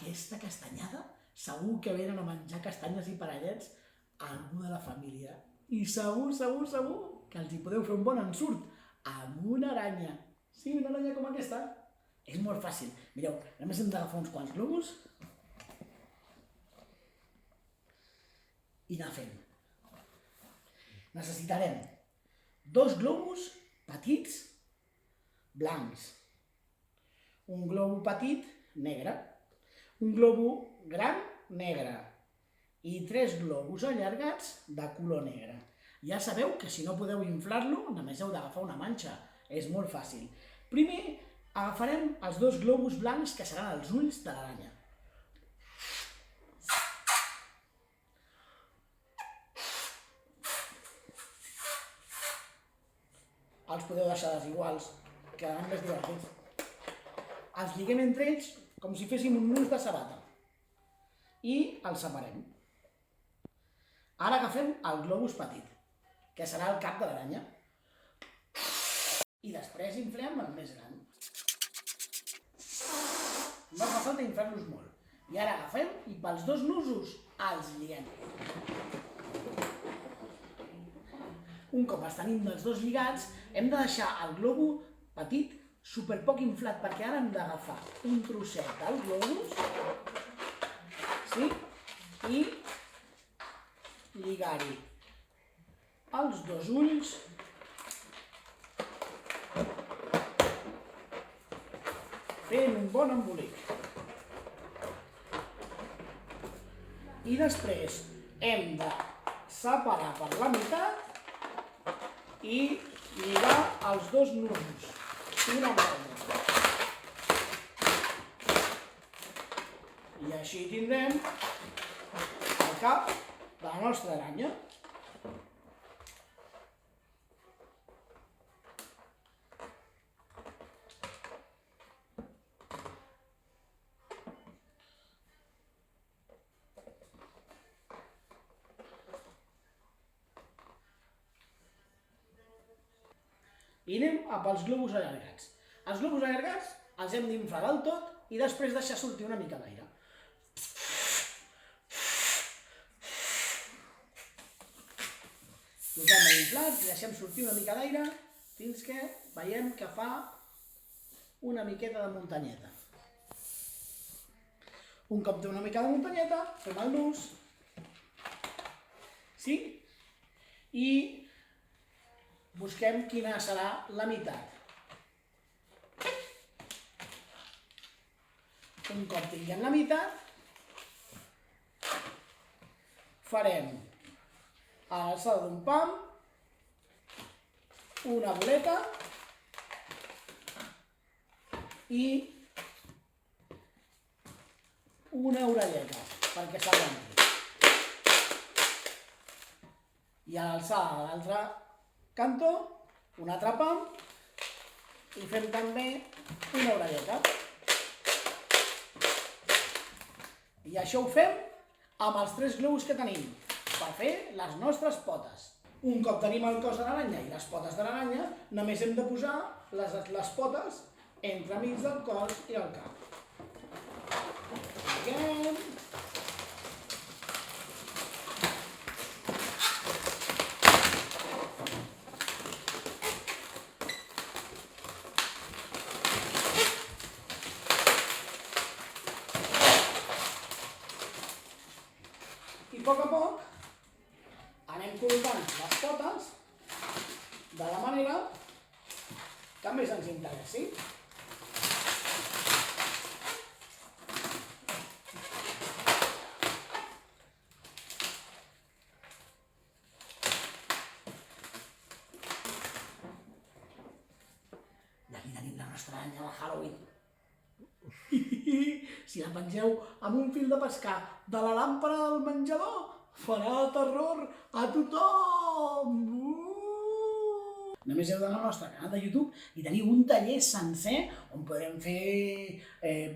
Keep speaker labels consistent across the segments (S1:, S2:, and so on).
S1: aquesta castanyada segur que venen a menjar castanyes i parellets a algú de la família. I segur que els hi podeu fer un bon ensurt amb una aranya. Sí, una aranya com aquesta. És molt fàcil. Mireu, només hem d'agafar uns quants globus i anar fent. Necessitarem 2 globus petits blancs, un globo petit negre, un globo gran negre i 3 globus allargats de color negre. Ja sabeu que si no podeu inflar-lo, només heu d'agafar una manxa. És molt fàcil. Primer agafarem els 2 globus blancs que seran els ulls de l'aranya. Els podeu deixar desiguals, quedaran més divertits. Els lliguem entre ells com si féssim un nus de sabata i els separem. Ara agafem el globus petit, que serà el cap de l'aranya, i després inflem el més gran. No fa falta inflar-los molt. I ara agafem i pels 2 nusos els lliguem. Un cop els tenim els 2 lligats, hem de deixar el globo petit superpoc inflat, perquè ara hem d'agafar un trosset del globus i lligar-hi els 2 ulls fent un bon embolic. I després hem de separar per la meitat i lligar els 2 nusos, una amb l'altra. I així tindrem el cap de la nostra aranya. I anem pels globus allargats. Els globus allargats els hem d'inflar del tot i després deixar sortir una mica d'aire. Toquem inflats i deixem sortir una mica d'aire fins que veiem que fa una miqueta de muntanyeta. Un cop té una mica de muntanyeta, fem el nus. Sí? I busquem quina serà la meitat. Un cop tinguem la meitat, farem a l'alçada d'un pam una boleta i una orelleta perquè s'aguanti. I a l'alçada de l'altre cantó, un altre pam i fem també una orelleta. I això ho fem amb els 3 globus que tenim per fer les nostres potes. Un cop tenim el cos de l'aranya i les potes de l'aranya, només hem de posar les potes entremig del cos i el cap. Fiquem. I a poc anem col·locant les potes de la manera que més ens interessi. I aquí tenim la nostra aranya de Halloween. Si la pengeu amb un fil de pescar de la làmpara del menjador, farà terror a tothom! Només heu d'anar al nostre canal de YouTube i teniu un taller sencer on podrem fer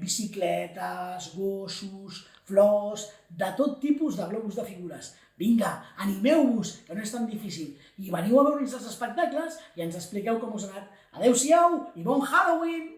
S1: bicicletes, gossos, flors, de tot tipus de globus de figures. Vinga, animeu-vos, que no és tan difícil. I veniu a veure'ns els espectacles i ens expliqueu com us ha anat. Adéu-siau i bon Halloween!